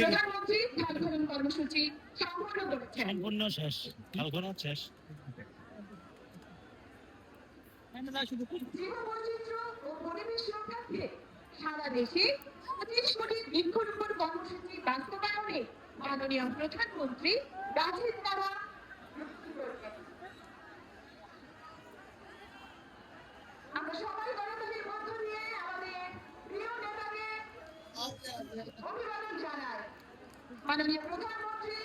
প্রধানমন্ত্রী ধান খনন কর্মসূচি সম্পন্ন করেছেন। সম্পূর্ণ শেষ, ধান খনন শেষ। জীববৈচিত্র্য ও পরিবেশ রক্ষার্থে সারা দেশে 25 কোটি বৃক্ষরোপণ কর্মসূচি বাস্তবায়নে মাননীয় প্রধানমন্ত্রী গাছের দ্বারা আমরা সবাই গণতান্ত্রিক মধ্য দিয়ে আমাদের প্রিয় নেতাকে অভিবাদন জানাই। মাননীয় প্রধানমন্ত্রী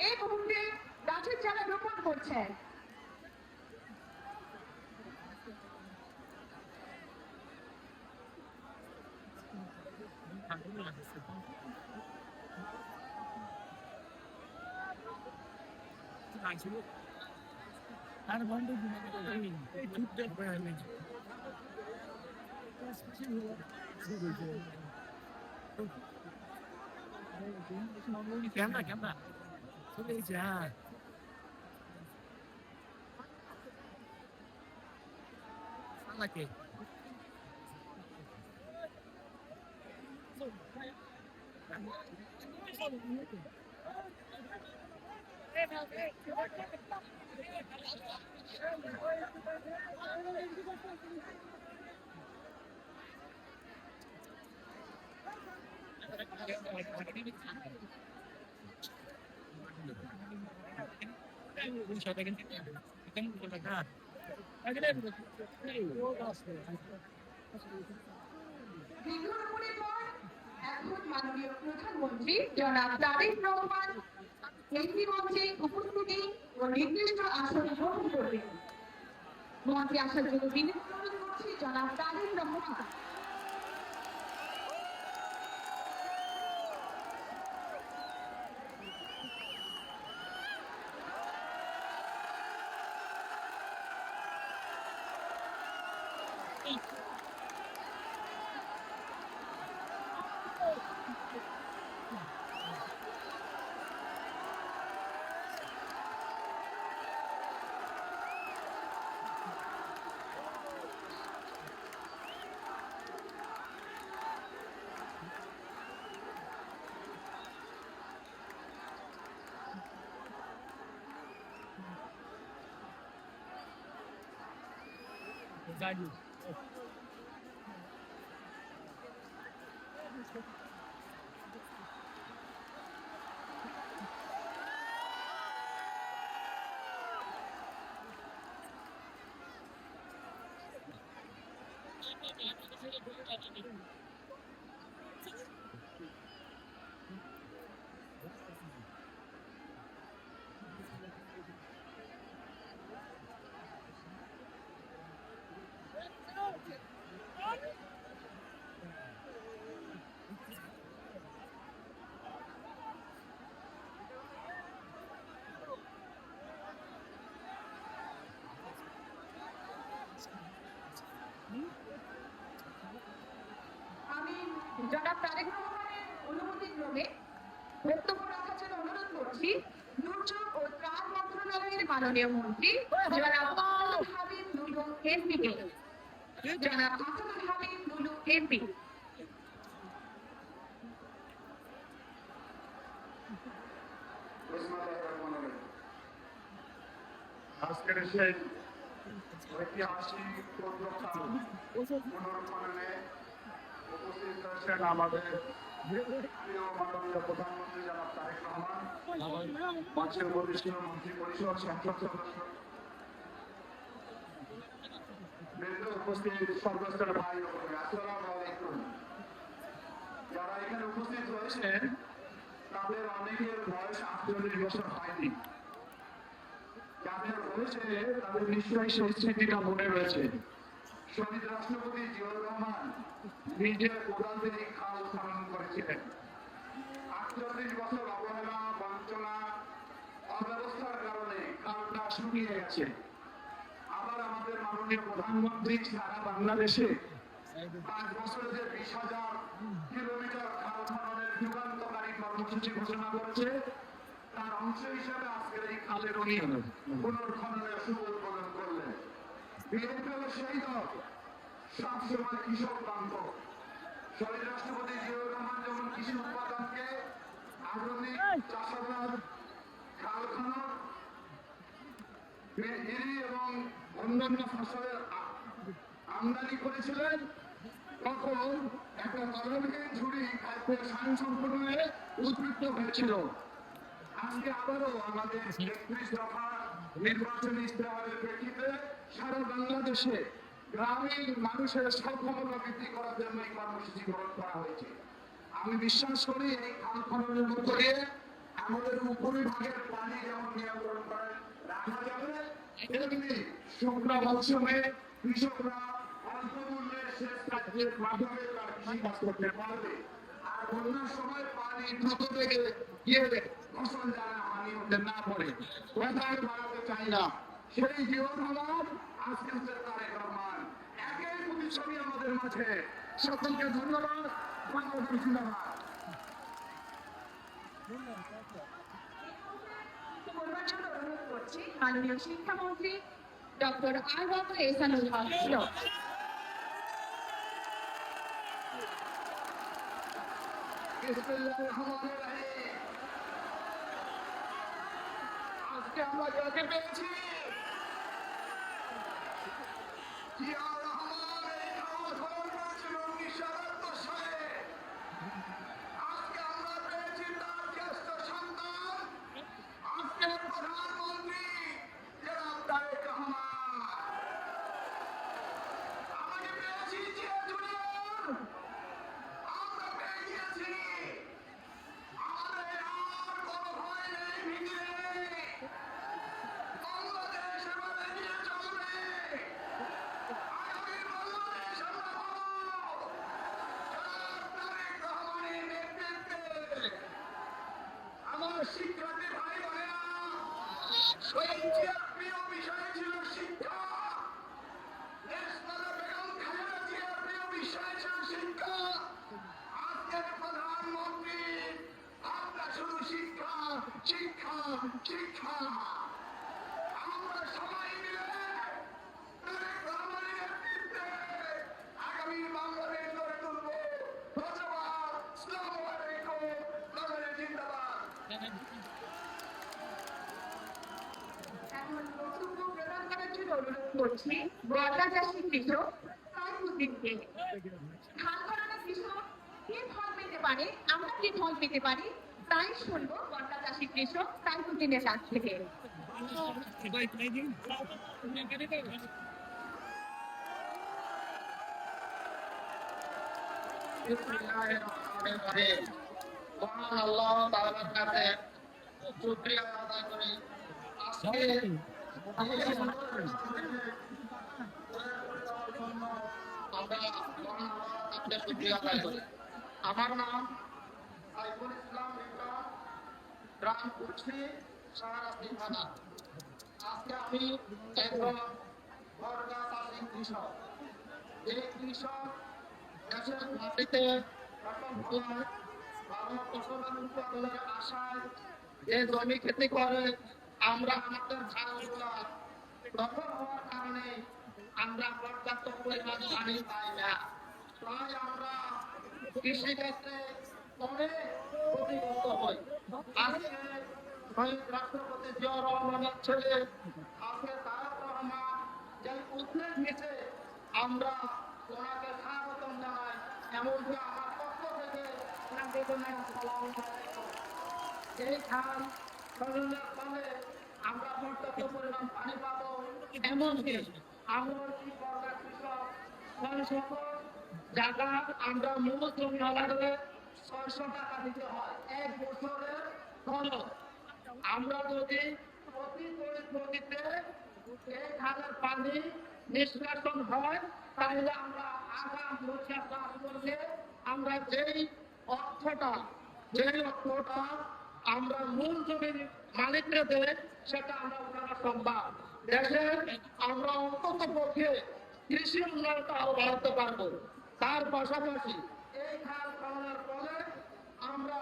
এই মুহূর্তে গাছের চারা রোপণ করছেন। আর বন্ধু ক্যামেরা ক্যামেরা চলে যা লাগে বৃক্ষরোপণের পর এখন মাননীয় প্রধানমন্ত্রী জনাব তারেক রহমান এই মঞ্চে উপস্থিতি ও নির্দিষ্ট আসন গ্রহণ করবেন। মঞ্চে আসার জন্য বিনীত অনুরোধ করছি জনাব তারেক রহমান। আমি জনাব তারেক রহমানের অনুমতি ক্রমে বক্তব্য রাখার জন্য অনুরোধ করছি দুর্যোগ ও ত্রাণ মন্ত্রণালয়ের মাননীয় মন্ত্রী জনাব আসাদুল হাবিব লুলু এমপিকে। জনাব আসাদুল হাবিব লুলু এমপি। আজকের সেই ঐতিহাসিক পুনর্খননে উপস্থিত হয়েছেন আমাদের প্রিয় মাননীয় প্রধানমন্ত্রী জনাব তারেক রহমান, মঞ্চের বরিষ্ঠ মন্ত্রী পরিষদ সংসদ সদস্য, উপস্থিত সর্বস্তরের ভাই ও বোনেরা, আসসালামু আলাইকুম। যারা এখানে উপস্থিত হয়েছেন তাদের অনেকের বয়স 48 বছর হয়নি। যাদের হয়েছে তাদের নিশ্চয়ই সেই স্মৃতিটা মনে রয়েছে। শহীদ রাষ্ট্রপতি জিয়াউর রহমান নিজের কোদাল দিয়ে খাল খনন করেছিলেন। 48 বছর অবহেলা, বঞ্চনা, অব্যবস্থার কারণে খালটা শুকিয়ে গেছে। আবার আমাদের মাননীয় প্রধানমন্ত্রী সারা বাংলাদেশে 5 বছরে যে 20,000 কিলোমিটার খাল খননের যুগান্তকারী কর্মসূচি ঘোষণা করেছে, তার অংশ হিসাবে আজকের এই খালের উনি পুনর্খননের শুভ উদ্বোধন করলেন। বিএনপি হলো সেই দল সবসময় কৃষক বান্ধব। শহীদ রাষ্ট্রপতি জিয়াউর রহমান ইরি এবং অন্যান্য ফসলের আমদানি করেছিলেন, তখন একটা তরলহীন ঝুড়ি খাদ্যের সায়ন সম্পূর্ণে উদ্বৃত্ত হয়েছিল। আজকে আবারও আমাদের ৩১ দফা নির্বাচনী ইস্তেহারের প্রেক্ষিতে সারা বাংলাদেশে গ্রামীণ মানুষের সক্ষমতা বৃদ্ধি করার জন্য এই কর্মসূচি গ্রহণ করা হয়েছে। আমি বিশ্বাস করি এই খাল খননের মধ্য দিয়ে আমাদের উপরিভাগের পানি যেমন নিয়ন্ত্রণ করে রাখা যাবে, তেমনি শুকনো মৌসুমে কৃষকরা অল্প মূল্যে সেচ কার্যের মাধ্যমে তার কৃষি কাজ করতে পারবে। আর বন্যার সময় পানি দ্রুত বেগে গিয়ে ফসল যারা হানি হতে না পারে। কোথায় বাড়াতে চাই না, সেই জীবন আমার আজকে হচ্ছে তারেক রহমান। একই প্রতিচ্ছবি আমাদের মাঝে। সকলকে ধন্যবাদ। বাংলাদেশ জিন্দাবাদ। বলবার জন্য অনুরোধ করছি মাননীয় শিক্ষামন্ত্রী ডক্টর আলবত এহসানুল হক। আজকে আমরা যাকে পেয়েছি, জিয়া রহমান এই খাওয়া খরচ করেছিল 1978 সালে। আজকে আমরা পেয়েছি তার জ্যেষ্ঠ সন্তান, আজকের প্রধানমন্ত্রী জনাব তারেক রহমান। আমাকে পেয়েছি জিয়া জুনিয়র, আমরা পেয়ে গিয়েছি। আমাদের আর কোনো ভয় নেই, ভীতি নেই। বাংলাদেশ এবার এগিয়ে চলবে। আগামী বাংলাদেশ আমরা পাবো জনাব তারেক রহমানের নেতৃত্বে। আমার শিক্ষার্থী ভাই বোনেরা, শহীদ জিয়ার প্রিয় বিষয় ছিল শিক্ষা। দেশনেতা বেগম খালেদা জিয়ার প্রিয় বিষয় ছিল শিক্ষা। আজকের প্রধানমন্ত্রী আমরা শুধু শিক্ষা, শিক্ষা, শিক্ষা। আমরা সবাই মিলে তারেক রহমানের নেতৃত্বে আগামী বাংলাদেশ গড়ে তুলব। ধন্যবাদ। আসসালামু আলাইকুম। বাংলাদেশ জিন্দাবাদ। এখন বক্তব্য প্রদান করার জন্য অনুরোধ করছি বর্গা চাষী কৃষক সাইফুদ্দিনকে। খাল খননের কৃষক কি ফল পেতে পারে, আমরা কি ফল পেতে পারি, তাই শুনবো বর্গা চাষী কৃষক সাইফুদ্দিনের কাছ থেকে। বিসমিল্লাহিররহমানিররহিম। মহান আল্লাহ তাআলার কাছে শুকরিয়া আদায় করি। আজকে আমরা মহান আল্লাহর কাছে শুকরিয়া আদায় করি। আমার নাম সাইফুল ইসলাম লিটন, গ্রাম কুচি, শাহরাস্তি থানা। আজকে আমি একজন বর্গা চাষী কৃষক। এই কৃষক দেশের মাটিতে ফসল ফলায়, ভালো ফসলের উৎপাদনের আশায় যে জমি খেতি করে, আমরা আমাদের ধানগুলা দখল হওয়ার কারণে আমরা পর্যাপ্ত পরিমাণ পানি পাই না। তাই আমরা কৃষিক্ষেত্রে অনেক ক্ষতিগ্রস্ত হই। আজকে শহীদ রাষ্ট্রপতি জিয়া রহমানের ছেলে আজকে তারেক রহমান যে উদ্যোগ নিয়েছে, আমরা ওনাকে স্বাগতম জানাই। এমনকি আমার পক্ষ থেকে ওনাকে জানাই আসসালামু আলাইকুম। এই খাল খননের ফলে আমরা পর্যাপ্ত পরিমাণ পানি পাবো। এমনকি আমরা কি বর্গা কৃষক সকল জায়গা আমরা মূল জমি হলে 600 টাকা দিতে হয় এক বছরের খরচ। আমরা যদি প্রতি পরিস্থিতিতে এই খালের পানি নিষ্কাশন হয়, তাহলে আমরা আগাম বছর চাষ করলে আমরা যেই অর্থটা আমরা মূল জমির মালিককে দেয়, সেটা আমরা উঠানো সম্ভব। দেশের আমরা অন্তত পক্ষে কৃষি উন্নয়নটা আরো বাড়াতে পারবো। তার পাশাপাশি এই খাল খননের ফলে আমরা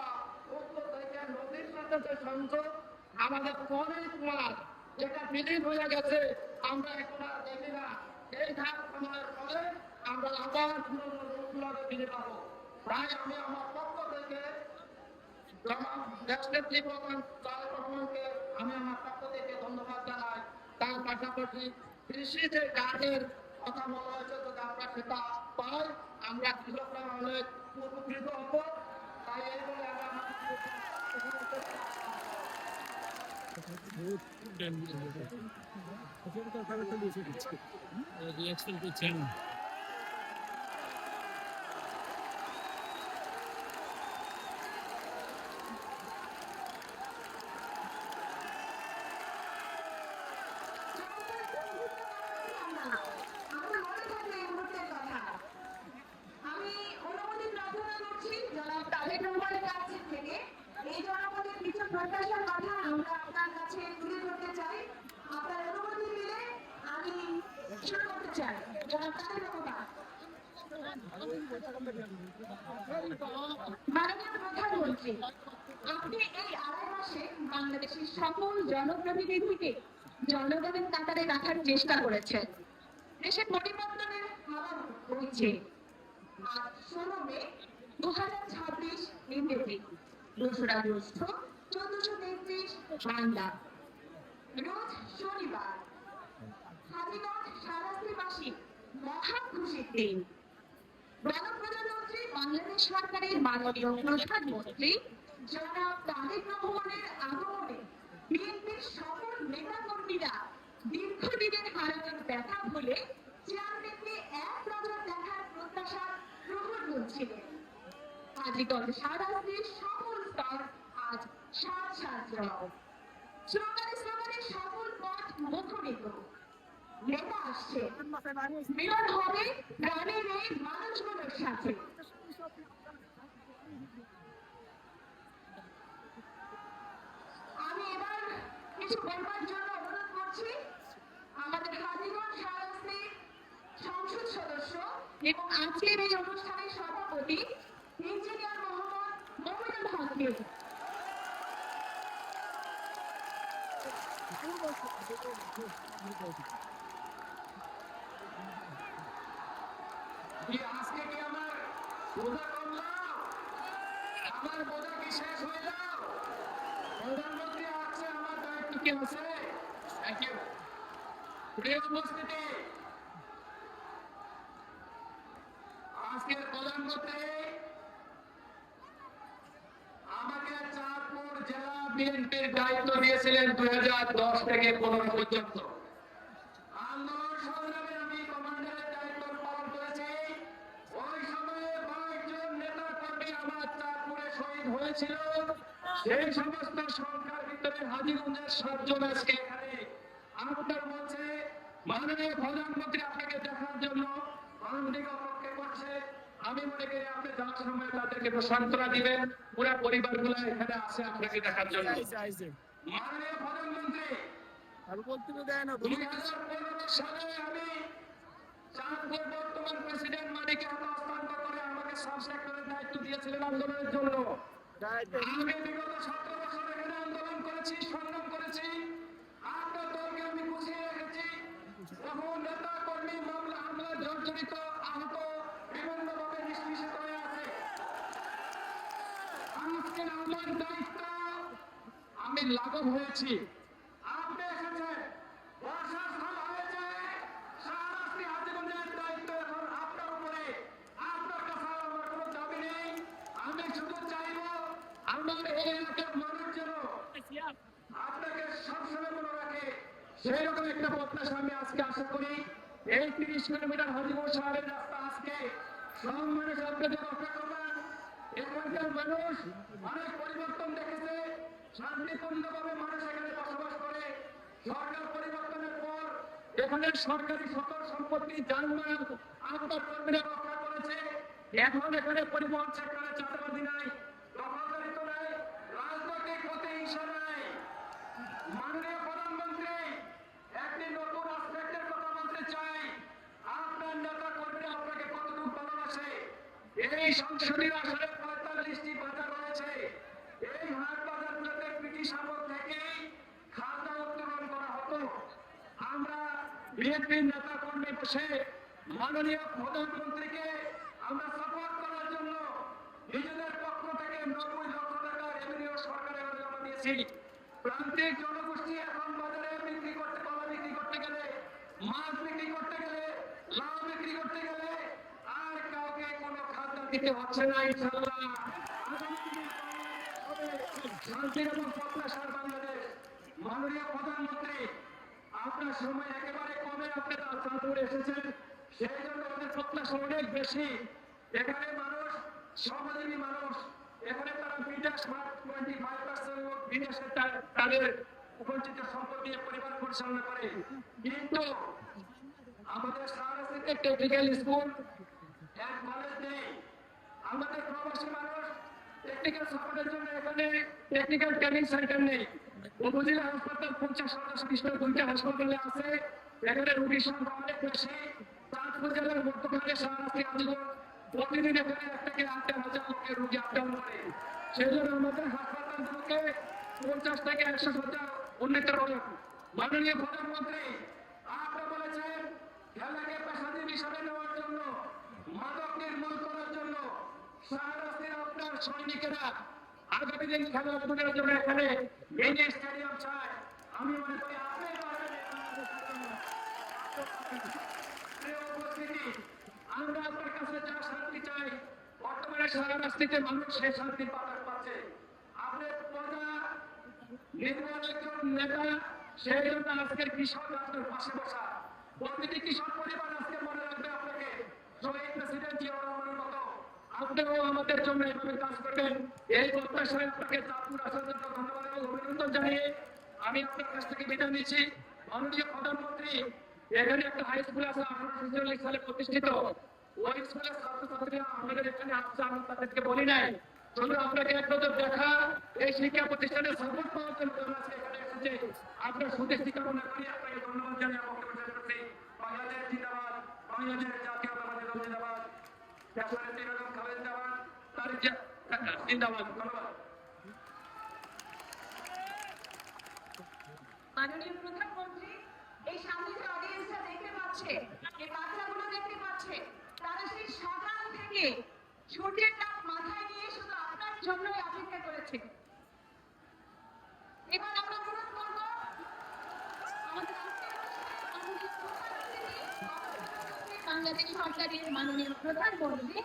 উত্তর থেকে নদীর সাথে যে সংযোগ, আমাদের অনেক মাছ যেটা বিলীন হয়ে গেছে, আমরা এখন আর দেখি না। এই খাল খননের ফলে আমরা আবার পুরনো রূপগুলোকে ফিরে পাবো। তাই আমি আমার পক্ষ থেকে দেশনেত্রী প্রধান তারেক রহমানকে আমি আমার পক্ষ থেকে ধন্যবাদ জানাই। তার পাশাপাশি কৃষি যে কাজের কথা বলা হয়েছে যদি আমরা সেটা পাই আমরা কৃষকরা অনেক উপকৃত হব। তাই এই বলে আমরা রিয়াকশন করছেন আমার মনে থাকবে এই মুহূর্তের কথা। আমি অনুমতি প্রার্থনা করছি জনাব তারেক রহমানের কাছ থেকে এই জনপদের কিছু প্রত্যাশার কথা আমরা আপনার কাছে তুলে ধরতে চাই। আপনার অনুমতি দিলে আমি শুরু করতে চাই। জনাব তারেক রহমান। মাননীয় প্রধানমন্ত্রী, আপনি এই আড়াই মাসে বাংলাদেশের সকল জনপ্রতিনিধিকে জনগণের কাতারে রাখার চেষ্টা করেছেন। দেশে পরিবর্তনের হাওয়া বইছে। আজ 16 মে 2026 ইংরেজি, 2রা জ্যৈষ্ঠ 1433 বাংলা, রোজ শনিবার। হাজিগঞ্জ সারাশ্রীবাসী মহা খুশির দিন। গণপ্রজাতন্ত্রী বাংলাদেশ সরকারের মাননীয় প্রধানমন্ত্রী জনাব তারেক রহমানের আগমনে বিএনপির সকল নেতাকর্মীরা দীর্ঘদিনের হারানোর ব্যথা ভুলে চেয়ারম্যানকে এক নজর দেখার প্রত্যাশার প্রহর গুনছিলেন। হাজীগঞ্জ সারাশ্রীর সকল স্তর আজ সাজ সাজরাও। স্লোগানে স্লোগানে সকল পথ মুখরিত। নেতা আসছে, মিলন হবে গ্রামের এই মানুষগুলোর সাথে। আমি এবার কিছু বলবার জন্য অনুরোধ করছি আমাদের হাজীগঞ্জ সারাশ্রী সংসদ সদস্য এবং আজকের এই অনুষ্ঠানের সভাপতি ইঞ্জিনিয়ার মোহাম্মদ মমিনুল হককে। আজকে কি আমার বোঝা কমলো? আমার বোঝা কি শেষ হয়ে যাও? প্রধানমন্ত্রী আসছে, আমার দায়িত্ব কি আছে? Thank you. প্রিয় উপস্থিতি, আজকের প্রধানমন্ত্রী আমাকে চাঁদপুর জেলা বিএনপির দায়িত্ব দিয়েছিলেন 2010 থেকে 15 পর্যন্ত। আন্দোলন সংগ্রামে আমি কমান্ডারের দায়িত্ব পালন করেছি। ওই সময়ে 22 জন নেতা কর্মী আমার চাঁদপুরে শহীদ হয়েছিল। সেই সমস্ত সংখ্যার ভিতরে হাজীগঞ্জের 7 জন আজকে এখানে আপনার মঞ্চে মাননীয় প্রধানমন্ত্রী আপনাকে দেখার জন্য আন্তরিক অপেক্ষা করছে। আমি মনে করি আপনি যাওয়ার সময় তাদেরকে সান্ত্বনা দিবেন। পুরা পরিবারগুলো এখানে আছে আপনাকে দেখার জন্য। মাননীয় প্রধানমন্ত্রী, আর বলতে দেয় না 2015 সালে আমি চাঁদপুর বর্তমান প্রেসিডেন্ট মানিককে হস্তান্তর করে আমাকে সাব সেক্টরের দায়িত্ব দিয়েছিলেন আন্দোলনের জন্য। আমি বিগত 17 বছর এখানে আন্দোলন করেছি, সংগ্রাম করেছি। আপনার দলকে আমি গুছিয়ে রেখেছি। বহু নেতা কর্মী মামলা হামলা জর্জরিত, আহত, বিভিন্নভাবে নিষ্পেষিত হয়ে আছে। আজকে আমার দায়িত্ব আমি লাঘব হয়েছি। আপনি এসেছেন, বর্ষার স্থল হয়েছে, সারাশ্রী হাজীগঞ্জের দায়িত্ব এখন আপনার উপরে। আপনার কাছে আমার কোনো দাবি নেই। আমি শুধু চাইব আমার এই এলাকার মানুষ যেন আপনাকে সবসময় মনে রাখে, সেই রকম একটা প্রত্যাশা আমি আজকে আশা করি। এই 30 কিলোমিটার হাজীগঞ্জ শহরের রাস্তা আজকে সব মানুষ আপনার জন্য অপেক্ষা করেন। এখানকার মানুষ অনেক পরিবর্তন দেখেছে। শান্তিপূর্ণভাবে মানুষ এখানে বসবাস করে। সরকার পরিবর্তনের পর এখানে সরকারি সকল সম্পত্তি যানবাহন আপনার কর্মীরা রক্ষা করেছে। এখন এখানে পরিবহন সেক্টরে চাঁদাবাজি নাই, দখলদারিত্ব নাই, রাজনৈতিক প্রতিহিংসা নাই। মাননীয় প্রধানমন্ত্রী, একটি নতুন আসপেক্টের কথা বলতে চাই। আপনার নেতা কর্মীরা আপনাকে কতটুকু ভালোবাসে। এই সংসদীয় আসনে 45টি বাজার রয়েছে। এই হাট বাজারগুলোতে ব্রিটিশ আমল থেকেই খাজনা উত্তোলন করা হতো। আমরা বিএনপির নেতা কর্মী বসে মাননীয় প্রধানমন্ত্রীকে আমরা সাপোর্ট করার জন্য নিজেদের পক্ষ থেকে 90 লক্ষ টাকা রেভিনিউ সরকারের জমা দিয়েছি। প্রান্তিক জনগোষ্ঠী এখন বাজারে বিক্রি করতে, কলা বিক্রি মাছ বিক্রি করতে গেলে, লাউ বিক্রি করতে গেলে আর কাউকে কোনো খাদ্য দিতে হচ্ছে না ইনশাআল্লাহ। আগামী দিনে হবে শান্তির এবং প্রত্যাশার বাংলাদেশ। মাননীয় প্রধানমন্ত্রী, আপনার সময় একেবারে কমে, আপনি চাঁদপুরে এসেছেন, সেই জন্য আমাদের প্রত্যাশা অনেক বেশি। এখানে মানুষ শ্রমজীবী মানুষ, এখানে তারা বিদেশ 25% এবং বিদেশে তাদের উপস্থিত সম্পদ দিয়ে পরিবার পরিচালনা করে। কিন্তু আমাদের সারাদিকে টেকনিক্যাল স্কুল এক কলেজ নেই। আমাদের প্রবাসী মানুষ টেকনিক্যাল সাপোর্টের জন্য এখানে টেকনিক্যাল ট্রেনিং সেন্টার নেই। উপজেলা হাসপাতাল 50 সদস্য বিশিষ্ট 2টা হাসপাতালে আছে, এখানে রোগীর সংখ্যা অনেক বেশি। চাঁদপুর জেলার মধ্যখানে সারাদিকে আজীবন প্রতিদিন এখানে 1 থেকে 8,000 লোকের রোগী আপ ডাউন করে। সেই জন্য আমাদের হাসপাতালগুলোকে 50 থেকে 100 শয্যা উন্নীত রয়েছে। মাননীয় প্রধানমন্ত্রী, আপনি বলেছেন খেলাকে পেশাজীবী হিসাবে নেওয়ার জন্য, মাদক নির্মূল করার জন্য শাহরাস্তির আপনার সৈনিকেরা আগামী দিন খেলাধুলার জন্য এখানে মিনি স্টেডিয়াম চায়। আমি মনে করি আপনি পারবেন। প্রিয় উপস্থিতি, আমরা আপনার কাছে যা শান্তি চাই, বর্তমানে শাহরাস্তিতে মানুষ সেই শান্তি পাচ্ছে। আপনি প্রজা নির্মল একজন নেতা, সেই জন্য আজকের কৃষক আপনার পাশে বসা। প্রতিটি কৃষক পরিবার আজকে মনে রাখবে আপনাকে, শহীদ প্রেসিডেন্ট জিয়াউর রহমানের মতো আপনিও আমাদের জন্য এভাবে কাজ করবেন। এই প্রত্যাশায় আপনাকে চাঁদপুর আসার জন্য ধন্যবাদ এবং অভিনন্দন জানিয়ে আমি আপনার কাছ থেকে বিদায় নিচ্ছি। মাননীয় প্রধানমন্ত্রী, এখানে একটা হাই স্কুল আছে 1846 সালে প্রতিষ্ঠিত। ওই স্কুলের ছাত্রছাত্রীরা আমাদের এখানে আসছে, আমি তাদেরকে বলি নাই, শুধু আপনাকে এক নজর দেখা, এই শিক্ষা প্রতিষ্ঠানের সাপোর্ট পাওয়ার জন্য তারা আজকে এখানে এসেছে। আপনার সুদৃষ্টি কামনা করি, আপনাকে ধন্যবাদ জানিয়ে বক্তব্য শেষ করছি। বাংলাদেশ জিন্দাবাদ, বাংলাদেশ জাতীয়তাবাদী দল জিন্দাবাদ, দেশনেত্রী বেগম খালেদা জিন্দাবাদ, তারেক জিন্দাবাদ। ধন্যবাদ। মাননীয় প্রধানমন্ত্রী, এই সামনে যে অডিয়েন্সটা দেখতে পাচ্ছে, এই বাচ্চাগুলো দেখতে পাচ্ছে, তারা সেই সকাল থেকে সূর্যের তাপ মাথায় নিয়ে শুধু আপনার জন্যই অপেক্ষা করেছে। এবার আমরা অনুরোধ করব আমাদের আজকের অনুষ্ঠানের বাংলাদেশ সরকারের মাননীয় প্রধানমন্ত্রী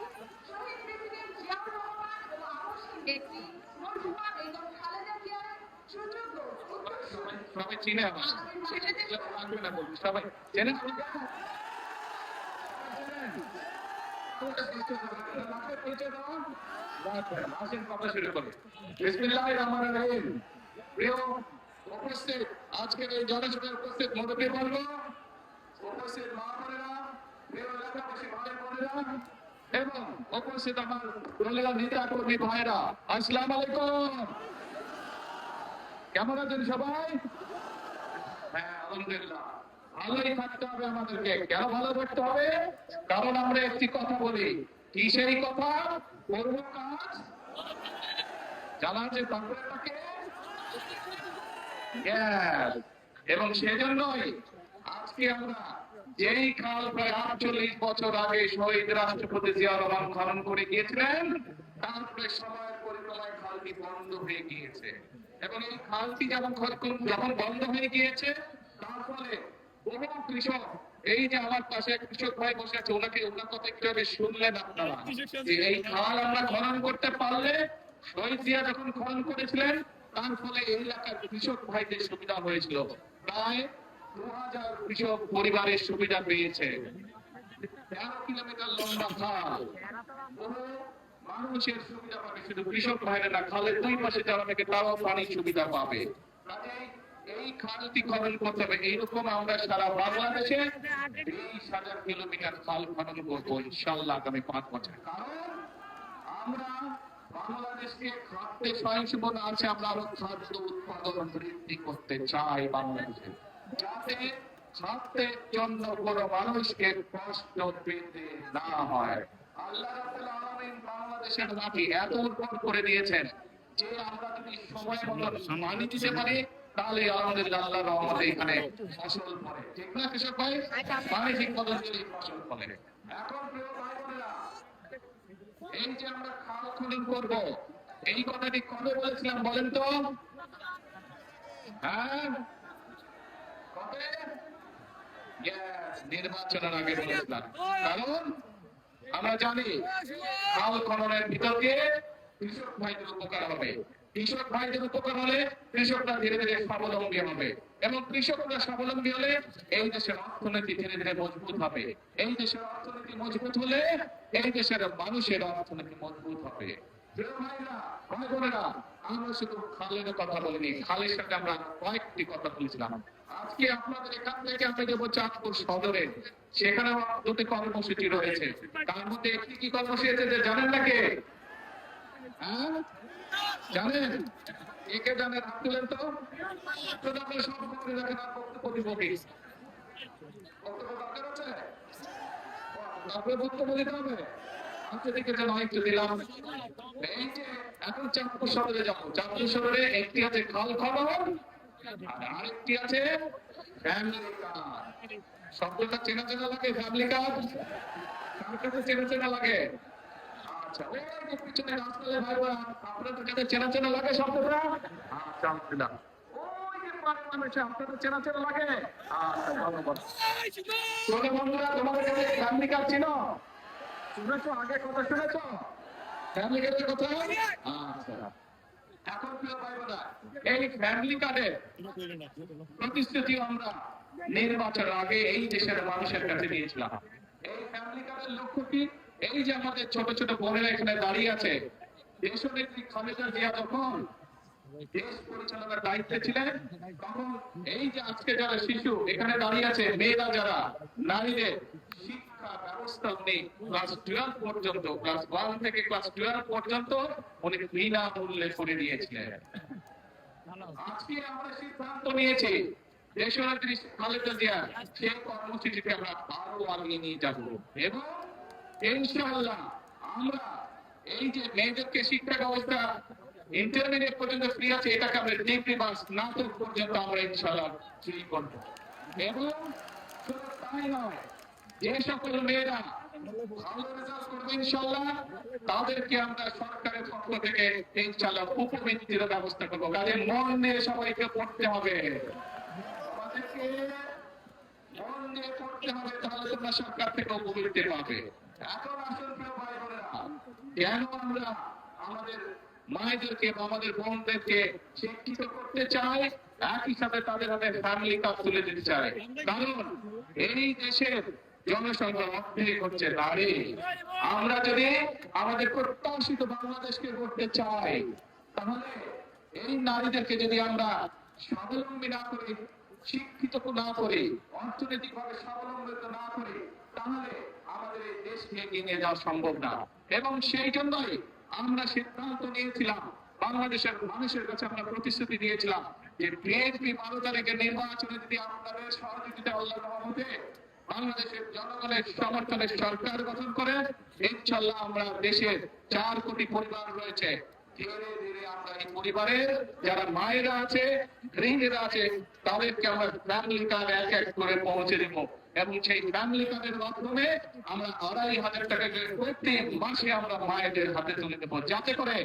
শহীদ প্রেসিডেন্ট জিয়াউর রহমান ও আবাসী নেত্রী মরহুমা বেগম খালেদা জিয়ার সুযোগ্য সবাই চিনে আমার লাগবে না বলবি, সবাই চেনে। উপস্থিত আজকের এই জনসভায় উপস্থিত মুরব্বী বর্গ, উপস্থিত মা বোনেরা, প্রিয় এলাকাবাসী ভাই বোনেরা এবং উপস্থিত আমার দলীয় নেতা কর্মী ভাইরা, আসসালামু আলাইকুম। কেমন আছেন সবাই? হ্যাঁ, আলহামদুলিল্লাহ। ভালোই থাকতে হবে আমাদেরকে। কেন ভালো থাকতে হবে? কারণ আমরা একটি কথা বলি, কি সেই কথা? করবো কাজ, জানা যে তারপরে তাকে এবং সেজন্যই আজকে আমরা যেই খাল প্রায় 48 বছর আগে শহীদ রাষ্ট্রপতি জিয়াউর রহমান খনন করে গিয়েছিলেন, তারপরে সময়ের পরিক্রমায় খালটি বন্ধ হয়ে গিয়েছে। এবং এই খালটি যখন বন্ধ হয়ে গিয়েছে, তার ফলে বহু কৃষক, এই যে আমার পাশে এক কৃষক ভাই বসে আছে, ওনার কথা একটু আগে শুনলেন আপনারা, যে এই খাল আমরা খনন করতে পারলে, শহীদ জিয়া যখন খনন করেছিলেন, তার ফলে এই এলাকার কৃষক ভাইদের সুবিধা হয়েছিল। প্রায় 2000 কৃষক পরিবারের সুবিধা পেয়েছে। 13 কিলোমিটার লম্বা খাল, বহু মানুষের সুবিধা পাবে, শুধু কৃষক ভাইরা না, খালের দুই পাশে যারা থেকে তারাও পানির সুবিধা পাবে। কাজেই এই খালটি খনন করতে হবে। এইরকম আমরা সারা বাংলাদেশে 20,000 কিলোমিটার খাল খনন করবো ইনশাল্লাহ আগামী 5 বছর। কারণ আমরা বাংলাদেশকে খাদ্য স্বয়ংসম্পূর্ণ আছে, আমরা আরো খাদ্য উৎপাদন বৃদ্ধি করতে চাই বাংলাদেশে, যাতে খাদ্যের জন্য কোনো মানুষকে কষ্ট পেতে না হয়। আল্লাহ রাব্বুল আলামিন বাংলাদেশের মাটি এত উর্বর করে দিয়েছেন যে আমরা যদি সময় মতো পানি দিতে পারি, তাহলে আলহামদুলিল্লাহ আল্লাহর রহমতে এখানে ফসল ফলে। ঠিক না কৃষক ভাই? পানি ঠিক মতো দিলে ফসল ফলে। এখন প্রিয় ভাই বোনেরা, এই যে আমরা খাল খনন করব, এই কথাটি কবে বলেছিলাম বলেন তো? হ্যাঁ, কবে? Yes, নির্বাচনের আগে বলেছিলাম। কারণ আমরা জানি খাল খননের ভিতর দিয়ে কৃষক ভাইদের উপকার হবে। কৃষক ভাইদের উপকার হলে কৃষকরা ধীরে ধীরে স্বাবলম্বী হবে এবং কৃষকরা স্বাবলম্বী হলে এই দেশের অর্থনীতি ধীরে ধীরে মজবুত হবে। এই দেশের অর্থনীতি মজবুত হলে এই দেশের মানুষের অর্থনীতি মজবুত হবে। প্রিয় ভাইরা, ভাই বোনেরা, আমরা শুধু খালের কথা বলিনি, খালের সাথে আমরা কয়েকটি কথা বলেছিলাম। আজকে আপনাদের এখান থেকে আমি যাবো চাঁদপুর সদরে, সেখানেও দুটি কর্মসূচি রয়েছে। তার মধ্যে একটি কি কর্মসূচি আছে যে জানেন নাকি? হ্যাঁ জানেন? একে জানেন? হাত তুলেন তো। শুধু আপনি সব করে রাখেন আর বক্তব্য দিব কি? বক্তব্য দরকার আছে? তারপরে বক্তব্য দিতে হবে। আচ্ছা ঠিক আছে, নয় একটু দিলাম। এই যে এখন চাঁদপুর সদরে যাবো। চাঁদপুর সদরে একটি আছে খাল খনন আর আরেকটি আছে ফ্যামিলি কার্ড। শব্দটা চেনা চেনা লাগে? ফ্যামিলি কার্ড কার কাছে চেনা চেনা লাগে? আচ্ছা, ওই যে পিছনে রাস্তায় ভাই বোন, আপনাদের কাছে চেনা চেনা লাগে শব্দটা? আচ্ছা দিলাম। ওই যে পাড়ার মানুষে আপনাদের চেনা চেনা লাগে? আচ্ছা ধন্যবাদ। ছোট বন্ধুরা, তোমাদের কাছে ফ্যামিলি কার্ড ছিল? শুনেছো? আগে কথা শুনেছো ফ্যামিলি কার্ডের কথা? আচ্ছা, এখন প্রিয় ভাই বোনেরা, এই ফ্যামিলি কার্ডের প্রতিশ্রুতি আমরা নির্বাচনের আগে এই দেশের মানুষের কাছে দিয়েছিলাম। এই ফ্যামিলি কার্ডের লক্ষ্য কি? এই যে আমাদের ছোট ছোট বোনেরা এখানে দাঁড়িয়ে আছে, দেশনেত্রী খালেদা জিয়া যখন দেশ পরিচালনার দায়িত্বে ছিলেন, তখন এই যে আজকে যারা শিশু এখানে দাঁড়িয়ে আছে, মেয়েরা যারা, নারীদের শিক্ষা ব্যবস্থা উনি ক্লাস 12 পর্যন্ত, ক্লাস 1 থেকে ক্লাস 12 পর্যন্ত উনি বিনামূল্যে করে দিয়েছিলেন। আজকে আমরা সিদ্ধান্ত নিয়েছি দেশনেত্রী খালেদা জিয়া সেই কর্মসূচিকে আমরা আরো আগিয়ে নিয়ে যাব এবং ইনশাআল্লাহ আমরা এই যে মেয়েদেরকে শিক্ষা ব্যবস্থা ইন্টারমিডিয়েট পর্যন্ত ফ্রি আছে, এটাকে আমরা ডিগ্রি বা স্নাতক পর্যন্ত আমরা ইনশাআল্লাহ ফ্রি করব এবং শুধু তাই নয়, যে সকল মেয়েরা ভালো রেজাল্ট করবে ইনশাআল্লাহ তাদেরকে আমরা সরকারের পক্ষ থেকে ইনশাআল্লাহ উপবৃত্তির ব্যবস্থা করবো। কাজে মন দিয়ে সবাইকে পড়তে হবে, আমাদেরকে মন দিয়ে পড়তে হবে, তাহলে তোমরা সরকার থেকে উপবৃত্তি পাবে। এখন আসল প্রিয় ভাই বোনেরা, কেন আমরা আমাদের মায়েদেরকে বা আমাদের বোনদেরকে শিক্ষিত করতে চাই, একই সাথে তাদের হাতে ফ্যামিলি কার্ড তুলে দিতে চাই? কারণ এই দেশের জনসংখ্যা অর্ধেক হচ্ছে নারী। আমরা যদি আমাদের প্রত্যাশিত বাংলাদেশকে করতে চাই, তাহলে এই নারীদেরকে যদি আমরা স্বাবলম্বী না করি, শিক্ষিত না করি, অর্থনৈতিক ভাবে স্বাবলম্বিত না করি, তাহলে আমাদের এই দেশকে এগিয়ে নিয়ে যাওয়া সম্ভব না। এবং সেই জন্যই আমরা সিদ্ধান্ত নিয়েছিলাম, বাংলাদেশের মানুষের কাছে আমরা প্রতিশ্রুতি দিয়েছিলাম যে বিএনপি 12 তারিখের নির্বাচনে যদি আপনাদের সহযোগিতা আল্লাহর রহমতে বাংলাদেশের জনগণের সমর্থনে সরকার গঠন করে, ইনশাআল্লাহ আমরা দেশের 4 কোটি পরিবার রয়েছে, ধীরে ধীরে আমরা এই পরিবারের যারা মায়েরা আছে, গৃহিণীরা আছে, তাদেরকে আমরা ফ্যামিলি কার্ড এক এক করে পৌঁছে দেবো এবং সেই ফ্যামিলি কার্ডের মাধ্যমে আমরা 2,500 টাকা করে প্রতি মাসে আমরা মায়েদের হাতে তুলে দেবো, যাতে করে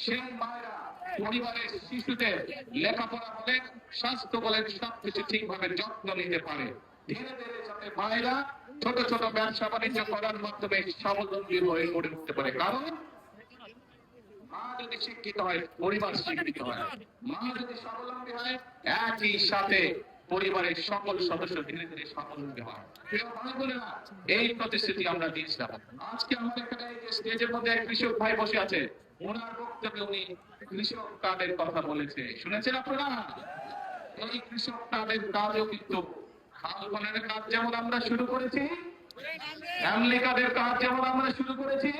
সেই মায়েরা পরিবারের শিশুদের লেখাপড়া বলেন, স্বাস্থ্য বলেন, সবকিছু ঠিকভাবে যত্ন নিতে পারে। ধীরে ধীরে যাতে মায়েরা ছোট ছোট ব্যবসা বাণিজ্য করার মাধ্যমে স্বাবলম্বী হয়ে গড়ে উঠতে পারে। কারণ মা যদি শিক্ষিত হয়, পরিবার শিক্ষিত হয়, মা যদি স্বাবলম্বী হয়, একই সাথে পরিবারের সকল সদস্য ধীরে ধীরে স্বাবলম্বী হয়। প্রিয় ভাই বোনেরা, এই প্রতিশ্রুতি আমরা দিয়েছিলাম। আজকে আমাদের এখানে এই যে স্টেজের মধ্যে এক কৃষক ভাই বসে আছে, ওনার বক্তব্যে উনি কৃষক কার্ডের কথা বলেছে, শুনেছেন আপনারা? এই কৃষক কার্ডের কাজও কিন্তু খাল খননের কাজ যেমন আমরা শুরু করেছি, ফ্যামিলি কার্ডের কাজ যেমন আমরা শুরু করেছি,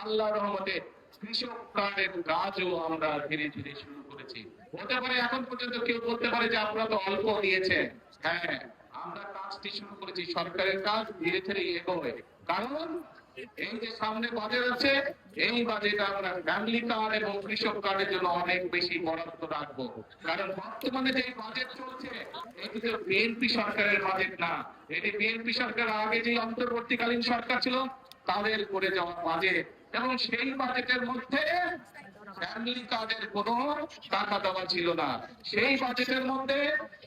আল্লাহর রহমতে কৃষক কার্ডের কাজও আমরা ধীরে ধীরে শুরু করেছি। হতে পারে এখন পর্যন্ত কেউ বলতে পারে যে আপনারা তো অল্প দিয়েছেন। হ্যাঁ, আমরা কাজটি শুরু করেছি, সরকারের কাজ ধীরে ধীরে এগোবে। কারণ এই যে সামনে বাজেট আছে, এই বাজেট আমরা ফ্যামিলি কার্ড এবং কৃষক কার্ডের জন্য অনেক বেশি বরাদ্দ রাখবো। কারণ বর্তমানে যে বাজেট চলছে, এটি তো বিএনপি সরকারের বাজেট না, এটি বিএনপি সরকার আগে যে অন্তর্বর্তীকালীন সরকার ছিল তাদের করে যাওয়া বাজেট, এবং সেই বাজেটের মধ্যে ফ্যামিলি কার্ডের কোনো টাকা দেওয়া ছিল না। সেই বাজেটের মধ্যে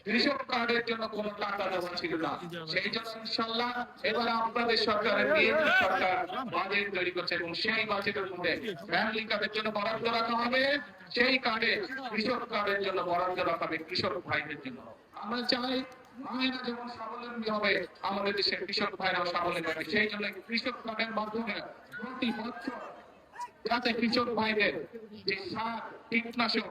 কৃষক কার্ডের জন্য কোনো টাকা দেওয়া ছিল না। সেই জন্য ইনশাল্লাহ এবার আপনাদের সরকারের বিএনপি সরকার বাজেট তৈরি করছে এবং সেই বাজেটের মধ্যে ফ্যামিলি কার্ডের জন্য বরাদ্দ রাখা হবে, সেই কার্ডে কৃষক কার্ডের জন্য বরাদ্দ রাখা হবে কৃষক ভাইদের জন্য। আমরা চাই মায়েরা যেমন স্বাবলম্বী হবে, আমাদের দেশের কৃষক ভাইরাও স্বাবলম্বী হবে। সেই জন্য কৃষক কার্ডের মাধ্যমে প্রতি বছর যাতে কৃষক ভাইদের যে সার, কীটনাশক,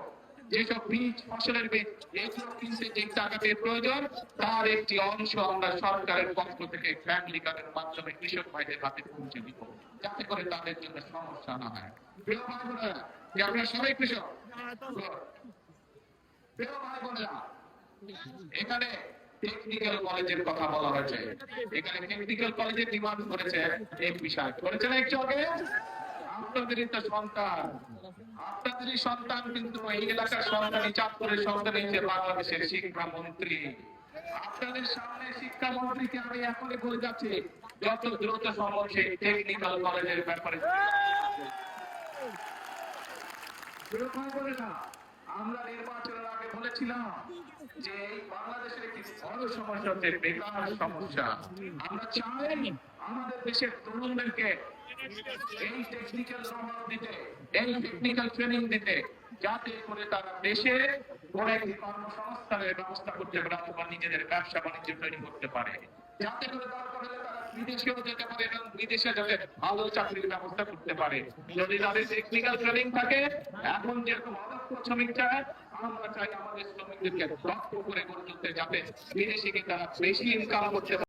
যেসব বীজ, ফসলের বীজ এগুলো কিনতে যে টাকাটির প্রয়োজন তার একটি অংশ আমরা সরকারের পক্ষ থেকে ফ্যামিলি কার্ডের মাধ্যমে কৃষক ভাইদের হাতে পৌঁছে দিব, যাতে করে তাদের জন্য সমস্যা না হয়। প্রিয় ভাই বোনেরা, যে আপনারা সবাই কৃষক, প্রিয় ভাই বোনেরা, এখানে টেকনিক্যাল কলেজের কথা বলা হয়েছে। এখানে টেকনিক্যাল কলেজের ডিমান্ড করেছে এই বিষয় করেছে না একটু আগে। আপনাদেরই তো সন্তান, আপনাদেরই সন্তান, কিন্তু এই এলাকার সন্তানই, চাঁদপুরের সন্তান হচ্ছে বাংলাদেশের শিক্ষামন্ত্রী। আপনাদের সামনে শিক্ষামন্ত্রীকে আমি এখনই বলে যাচ্ছি, যত দ্রুত সম্ভব সেই টেকনিক্যাল কলেজের ব্যাপারে। আমরা নির্বাচনের আগে বলেছিলাম যে এই বাংলাদেশের একটি বড় সমস্যা হচ্ছে বেকার সমস্যা। আমরা চাই আমাদের দেশের তরুণদেরকে এই টেকনিক্যাল সম্মান দিতে, এই টেকনিক্যাল ট্রেনিং দিতে, যাতে করে তারা দেশে কোনো একটি কর্মসংস্থানের ব্যবস্থা করতে পারে অথবা নিজেদের ব্যবসা বাণিজ্য তৈরি করতে পারে, যাতে করে দরকার হলে তারা বিদেশেও যেতে পারে এবং বিদেশে যাতে ভালো চাকরির ব্যবস্থা করতে পারে। যদি তাদের টেকনিক্যাল ট্রেনিং থাকে, এখন যেরকম অদক্ষ শ্রমিক চায়, আমরা চাই আমাদের শ্রমিকদেরকে দক্ষ করে গড়ে তুলতে, যাতে বিদেশে গিয়ে তারা বেশি ইনকাম করতে পারে।